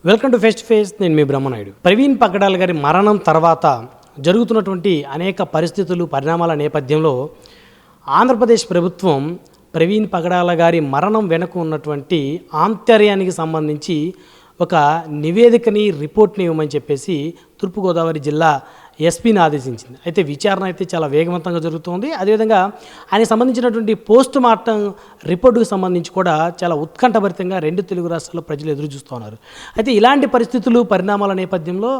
Welcome to face to face. నేను మీ బ్రహ్మనాయుడు. ప్రవీణ్ పగడాల గారి మరణం తర్వాత జరుగుతున్నటువంటి అనేక పరిస్థితులు పరిణామాల నేపథ్యంలో ఆంధ్రప్రదేశ్ ప్రభుత్వం ప్రవీణ్ పగడాల గారి మరణం వెనుక ఉన్నటువంటి ఆంతర్యానికి సంబంధించి ఒక నివేదికని రిపోర్ట్ని ఇవ్వమని చెప్పేసి తూర్పుగోదావరి జిల్లా ఎస్పీని ఆదేశించింది. అయితే విచారణ అయితే చాలా వేగవంతంగా జరుగుతుంది. అదేవిధంగా ఆయనకు సంబంధించినటువంటి పోస్ట్ మార్టం రిపోర్టుకు సంబంధించి కూడా చాలా ఉత్కంఠభరితంగా రెండు తెలుగు రాష్ట్రాల్లో ప్రజలు ఎదురు చూస్తున్నారు. అయితే ఇలాంటి పరిస్థితులు పరిణామాల నేపథ్యంలో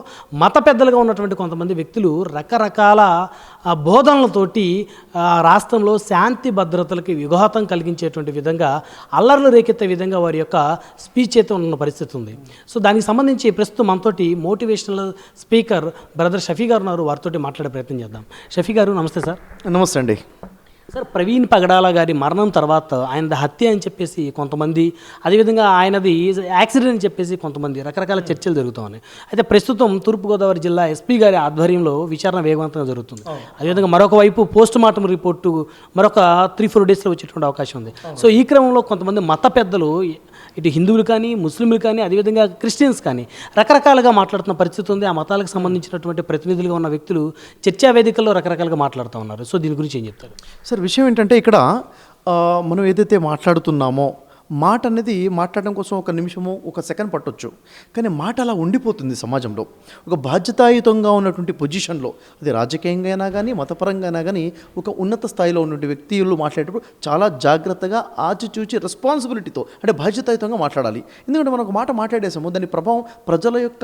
మత పెద్దలుగా ఉన్నటువంటి కొంతమంది వ్యక్తులు రకరకాల బోధనలతోటి రాష్ట్రంలో శాంతి భద్రతలకి విఘాతం కలిగించేటువంటి విధంగా అల్లర్లు రేకెత్తే విధంగా వారి యొక్క స్పీచ్ అయితే ఉన్న పరిస్థితి ఉంది. సో దానికి సంబంధించి ప్రస్తుతం మనతోటి మోటివేషనల్ స్పీకర్ బ్రదర్ షఫీ గారు ఉన్నారు. వారితో మాట్లాడే ప్రయత్నం చేద్దాం. షఫీ గారు నమస్తే సార్. నమస్తే అండి. సార్, ప్రవీణ్ పగడాల గారి మరణం తర్వాత ఆయనది హత్య అని చెప్పేసి కొంతమంది, అదేవిధంగా ఆయనది యాక్సిడెంట్ అని చెప్పేసి కొంతమంది రకరకాల చర్చలు జరుగుతూ ఉన్నాయి. అయితే ప్రస్తుతం తూర్పుగోదావరి జిల్లా ఎస్పీ గారి ఆధ్వర్యంలో విచారణ వేగవంతంగా జరుగుతుంది. అదేవిధంగా మరొక వైపు పోస్ట్ మార్టం రిపోర్టు మరొక 3-4 డేస్లో వచ్చేటువంటి అవకాశం ఉంది. సో ఈ క్రమంలో కొంతమంది మత పెద్దలు, ఇటు హిందువులు కానీ, ముస్లింలు కానీ, అదేవిధంగా క్రిస్టియన్స్ కానీ రకరకాలుగా మాట్లాడుతున్న పరిస్థితి ఉంది. ఆ మతాలకు సంబంధించినటువంటి ప్రతినిధులుగా ఉన్న వ్యక్తులు చర్చా వేదికల్లో రకరకాలుగా మాట్లాడుతూ ఉన్నారు. సో దీని గురించి ఏం చెప్తారు సార్? విషయం ఏంటంటే ఇక్కడ మనం ఏదైతే మాట్లాడుతున్నామో మాట అనేది మాట్లాడడం కోసం ఒక నిమిషము ఒక సెకండ్ పట్టొచ్చు, కానీ మాట అలా ఉండిపోతుంది సమాజంలో. ఒక బాధ్యతాయుతంగా ఉన్నటువంటి పొజిషన్లో, అది రాజకీయంగా అయినా కానీ మతపరంగా అయినా కానీ, ఒక ఉన్నత స్థాయిలో ఉన్నటువంటి వ్యక్తులు మాట్లాడేటప్పుడు చాలా జాగ్రత్తగా ఆచిచూచి రెస్పాన్సిబిలిటీతో, అంటే బాధ్యతాయుతంగా మాట్లాడాలి. ఎందుకంటే మనం ఒక మాట మాట్లాడేసాము, దాని ప్రభావం ప్రజల యొక్క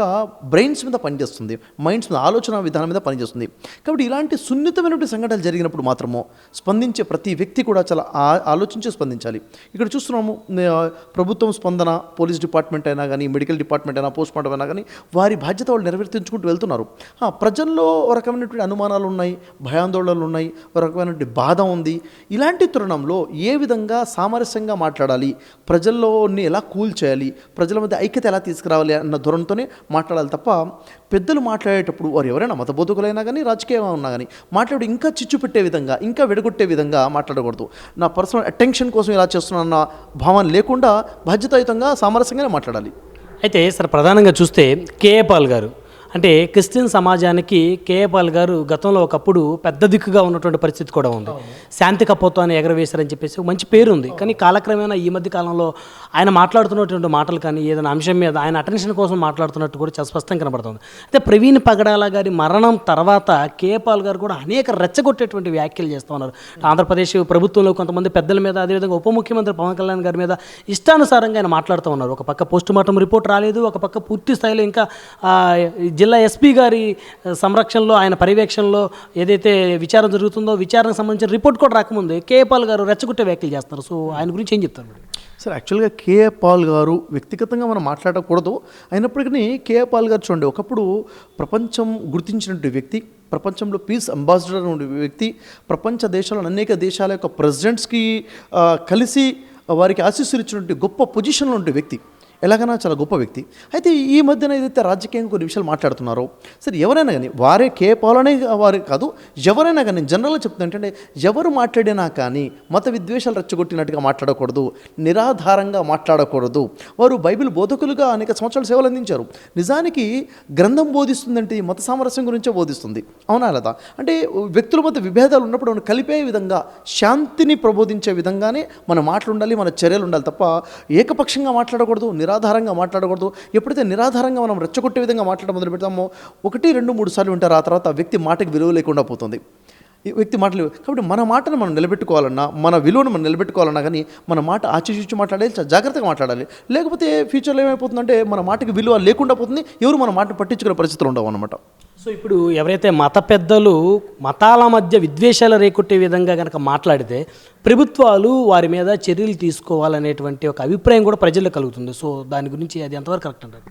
బ్రెయిన్స్ మీద పనిచేస్తుంది, మైండ్స్ మీద, ఆలోచన విధానం మీద పనిచేస్తుంది. కాబట్టి ఇలాంటి సున్నితమైనటువంటి సంఘటనలు జరిగినప్పుడు మాత్రము స్పందించే ప్రతి వ్యక్తి కూడా చాలా ఆలోచించి స్పందించాలి. ఇక్కడ చూస్తున్నాము, ప్రభుత్వం స్పందన, పోలీస్ డిపార్ట్మెంట్ అయినా కానీ, మెడికల్ డిపార్ట్మెంట్ అయినా, పోస్ట్ మార్టం అయినా కానీ వారి బాధ్యత వాళ్ళు నెరవేర్తించుకుంటూ వెళ్తున్నారు. ప్రజల్లో ఒక రకమైనటువంటి అనుమానాలు ఉన్నాయి, భయాందోళనలు ఉన్నాయి, ఒక రకమైనటువంటి బాధ ఉంది. ఇలాంటి తరుణంలో ఏ విధంగా సామరస్యంగా మాట్లాడాలి, ప్రజల్లోని ఎలా కూల్ చేయాలి, ప్రజల మధ్య ఐక్యత ఎలా తీసుకురావాలి అన్న ధోరణితోనే మాట్లాడాలి తప్ప పెద్దలు మాట్లాడేటప్పుడు వారు ఎవరైనా మతబోధకులైనా కానీ, రాజకీయంగా ఉన్నా కానీ మాట్లాడి ఇంకా చిచ్చు పెట్టే విధంగా, ఇంకా విడగొట్టే విధంగా మాట్లాడకూడదు. నా పర్సనల్ అటెన్షన్ కోసం ఇలా చేస్తున్న భావన లేకుండా బాధ్యతాయుతంగా సామరస్యంగానే మాట్లాడాలి. అయితే సార్, ప్రధానంగా చూస్తే కేఏ పాల్ గారు, అంటే క్రిస్టియన్ సమాజానికి కేఏ పాల్ గారు గతంలో ఒకప్పుడు పెద్ద దిక్కుగా ఉన్నటువంటి పరిస్థితి కూడా ఉంది. శాంతి కపోతాన్ని ఎగరవేశారని చెప్పేసి ఒక మంచి పేరు ఉంది. కానీ కాలక్రమేణా ఈ మధ్య కాలంలో ఆయన మాట్లాడుతున్నటువంటి మాటలు కానీ, ఏదైనా అంశం మీద ఆయన అటెన్షన్ కోసం మాట్లాడుతున్నట్టు కూడా చాలా స్పష్టంగా కనబడుతుంది. అయితే ప్రవీణ్ పగడాల గారి మరణం తర్వాత కేఏ పాల్ గారు కూడా అనేక రెచ్చగొట్టేటువంటి వ్యాఖ్యలు చేస్తూ ఉన్నారు. ఆంధ్రప్రదేశ్ ప్రభుత్వంలో కొంతమంది పెద్దల మీద, అదేవిధంగా ఉప ముఖ్యమంత్రి పవన్ కళ్యాణ్ గారి మీద ఇష్టానుసారంగా ఆయన మాట్లాడుతూ ఉన్నారు. ఒక పక్క పోస్ట్ మార్టం రిపోర్ట్ రాలేదు, ఒక పక్క పూర్తి స్థాయిలో ఇంకా జిల్లా ఎస్పీ గారి సంరక్షణలో, ఆయన పర్యవేక్షణలో ఏదైతే విచారణ జరుగుతుందో విచారణకు సంబంధించిన రిపోర్ట్ కూడా రాకముందే కేఏ పాల్ గారు రెచ్చగొట్టే వ్యాఖ్యలు చేస్తున్నారు. సో ఆయన గురించి ఏం చెప్తారు సార్? యాక్చువల్గా కేఏ పాల్ గారు వ్యక్తిగతంగా మనం మాట్లాడకూడదు. అయినప్పటికీ కేఏ పాల్ గారు చూడండి, ఒకప్పుడు ప్రపంచం గుర్తించినటువంటి వ్యక్తి, ప్రపంచంలో పీస్ అంబాసిడర్ ఉండే వ్యక్తి, ప్రపంచ దేశాల్లో అనేక దేశాల యొక్క ప్రెసిడెంట్స్కి కలిసి వారికి ఆశీస్సులు ఇచ్చినటువంటి గొప్ప పొజిషన్లో ఉండే వ్యక్తి, ఎలాగైనా చాలా గొప్ప వ్యక్తి. అయితే ఈ మధ్యన ఏదైతే రాజకీయంగా కొన్ని విషయాలు మాట్లాడుతున్నారో, సరే ఎవరైనా కానీ, వారే కేఏ పాల్ అనే వారే కాదు, ఎవరైనా కానీ జనరల్గా చెప్తున్నా ఏంటంటే, ఎవరు మాట్లాడినా కానీ మత విద్వేషాలు రెచ్చగొట్టినట్టుగా మాట్లాడకూడదు, నిరాధారంగా మాట్లాడకూడదు. వారు బైబిల్ బోధకులుగా అనేక సంవత్సరాలు సేవలు అందించారు. నిజానికి గ్రంథం బోధిస్తుందంటే మత సామరస్యం గురించే బోధిస్తుంది, అవునా లేదా? అంటే వ్యక్తుల మధ్య విభేదాలు ఉన్నప్పుడు మనం కలిపే విధంగా, శాంతిని ప్రబోధించే విధంగానే మన మాటలు ఉండాలి, మన చర్యలు ఉండాలి తప్ప ఏకపక్షంగా మాట్లాడకూడదు, నిరాధారంగా మాట్లాడకూడదు. ఎప్పుడైతే నిరాధారంగా మనం రెచ్చగొట్టే విధంగా మాట్లాడడం మొదలు పెడతామో, 1, 2, 3 సార్లు ఉంటారు, ఆ తర్వాత ఆ వ్యక్తి మాటకి విలువ లేకుండా పోతుంది. ఈ వ్యక్తి మాటలు, కాబట్టి మన మాటను మనం నిలబెట్టుకోవాలన్నా, మన విలువను మనం నిలబెట్టుకోవాలన్నా కానీ మన మాట ఆచిచూచి మాట్లాడాలి, చాలా జాగ్రత్తగా మాట్లాడాలి. లేకపోతే ఫ్యూచర్లో ఏమైపోతుందంటే మన మాటకి విలువ లేకుండా పోతుంది, ఎవరు మన మాట పట్టించుకునే పరిస్థితులు ఉండవు అన్నమాట. సో ఇప్పుడు ఎవరైతే మత పెద్దలు మతాల మధ్య విద్వేషాలు రేకొట్టే విధంగా కనుక మాట్లాడితే ప్రభుత్వాలు వారి మీద చర్యలు తీసుకోవాలనేటువంటి ఒక అభిప్రాయం కూడా ప్రజల్లో కలుగుతుంది. సో దాని గురించి అది ఎంతవరకు కరెక్ట్ అంటారు?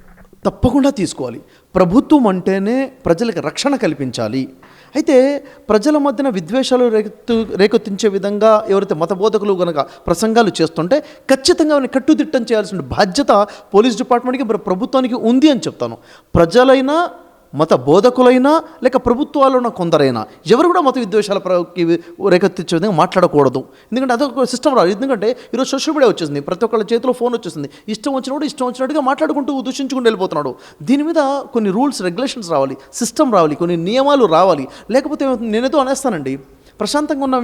తప్పకుండా తీసుకోవాలి. ప్రభుత్వం అంటేనే ప్రజలకు రక్షణ కల్పించాలి. అయితే ప్రజల మధ్యన విద్వేషాలు రేకెత్తించే విధంగా ఎవరైతే మత బోధకులు కనుక ప్రసంగాలు చేస్తుంటే ఖచ్చితంగా వారిని కట్టుదిట్టం చేయాల్సిన బాధ్యత పోలీస్ డిపార్ట్మెంట్కి, ప్రభుత్వానికి ఉంది అని చెప్తాను. ప్రజలైనా మత బోధకులైనా లేక ప్రభుత్వాలు ఉన్న కొందరైనా ఎవరు కూడా మత విద్వేషాలకి రేకెత్తించే విధంగా మాట్లాడకూడదు. ఎందుకంటే అదొక సిస్టమ్ రాదు. ఎందుకంటే ఈరోజు సోషల్ మీడియా వచ్చేసింది, ప్రతి ఒక్కళ్ళ చేతిలో ఫోన్ వచ్చేసింది. ఇష్టం వచ్చినట్టుగా మాట్లాడుకుంటూ దూషించుకుంటూ వెళ్ళిపోతున్నాడు. దీని మీద కొన్ని రూల్స్ రెగ్యులేషన్స్ రావాలి, సిస్టమ్ రావాలి, కొన్ని నియమాలు రావాలి. లేకపోతే నేనేదో అనేస్తానండి, ప్రశాంతంగా ఉన్న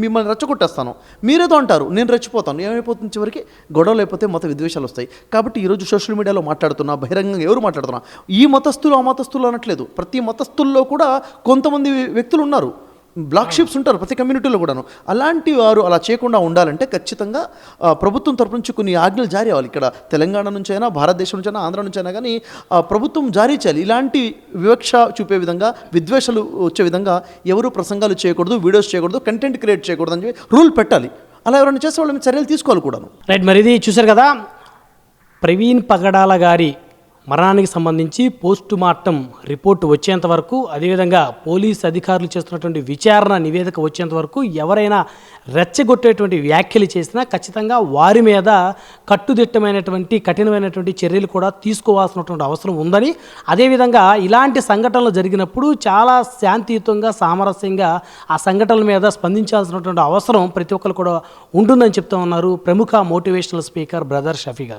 మిమ్మల్ని రెచ్చగొట్టేస్తాను, మీరేదో అంటారు, నేను రెచ్చిపోతాను. ఏమైపోతుంది? చివరికి గొడవలు అయిపోతే మత విద్వేషాలు వస్తాయి. కాబట్టి ఈరోజు సోషల్ మీడియాలో మాట్లాడుతున్నా, బహిరంగంగా ఎవరు మాట్లాడుతున్నా, ఈ మతస్థులు ఆ మతస్థులు అనట్లేదు. ప్రతి మతస్థుల్లో కూడా కొంతమంది వ్యక్తులు ఉన్నారు, బ్లాక్ షీప్స్ ఉంటారు ప్రతి కమ్యూనిటీలో కూడాను. అలాంటి వారు అలా చేయకుండా ఉండాలంటే ఖచ్చితంగా ప్రభుత్వం తరపు నుంచి కొన్ని ఆజ్ఞలు జారీ అవ్వాలి. ఇక్కడ తెలంగాణ నుంచి అయినా, భారతదేశం నుంచి అయినా, ఆంధ్ర నుంచి అయినా కానీ ప్రభుత్వం జారీ చేయాలి. ఇలాంటి వివక్ష చూపే విధంగా, విద్వేషాలు వచ్చే విధంగా ఎవరు ప్రసంగాలు చేయకూడదు, వీడియోస్ చేయకూడదు, కంటెంట్ క్రియేట్ చేయకూడదు అని చెప్పి రూల్ పెట్టాలి. అలా ఎవరైనా చేసే వాళ్ళని చర్యలు తీసుకోవాలి కూడాను. రైట్. మరి ఇది చూశారు కదా, ప్రవీణ్ పగడాల గారి మరణానికి సంబంధించి పోస్ట్ మార్టం రిపోర్టు వచ్చేంత వరకు, అదేవిధంగా పోలీస్ అధికారులు చేస్తున్నటువంటి విచారణ నివేదిక వచ్చేంత వరకు ఎవరైనా రెచ్చగొట్టేటువంటి వ్యాఖ్యలు చేసినా ఖచ్చితంగా వారి మీద కట్టుదిట్టమైనటువంటి కఠినమైనటువంటి చర్యలు కూడా తీసుకోవాల్సినటువంటి అవసరం ఉందని, అదేవిధంగా ఇలాంటి సంఘటనలు జరిగినప్పుడు చాలా శాంతియుతంగా, సామరస్యంగా ఆ సంఘటనల మీద స్పందించాల్సినటువంటి అవసరం ప్రతి ఒక్కరు కూడా ఉంటుందని చెప్తూ ఉన్నారు ప్రముఖ మోటివేషనల్ స్పీకర్ బ్రదర్ షఫీ గారు.